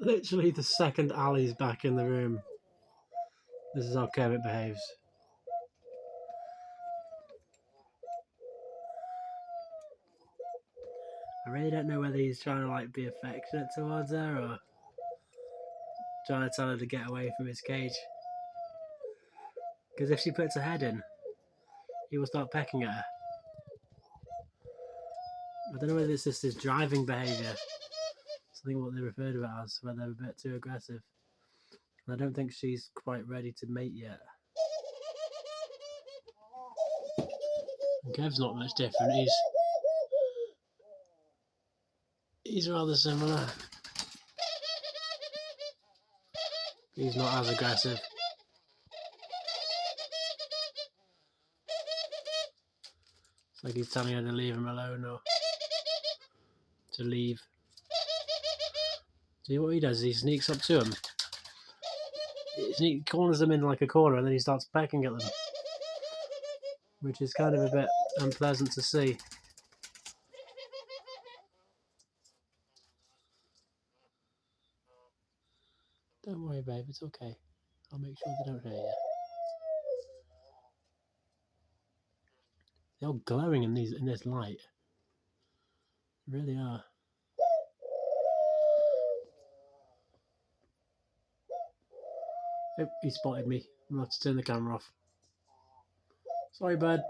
Literally the second Ali's back in the room. This is how Kermit behaves. I really don't know whether he's trying to like be affectionate towards her or trying to tell her to get away from his cage. Because if she puts her head in, he will start pecking at her. I don't know whether it's just his driving behaviour. Something what they refer to it as, where they're a bit too aggressive. And I don't think she's quite ready to mate yet. And Kev's not much different. He's rather similar. He's not as aggressive. It's like he's telling her to leave him alone or to leave. See what he does? He sneaks up to him. He corners them in like a corner and then he starts pecking at them. Which is kind of a bit unpleasant to see. Don't worry, babe, it's okay. I'll make sure they don't hear you. They're all glowing in this light. They really are. Oh, he spotted me. I'm going to have to turn the camera off. Sorry, bud.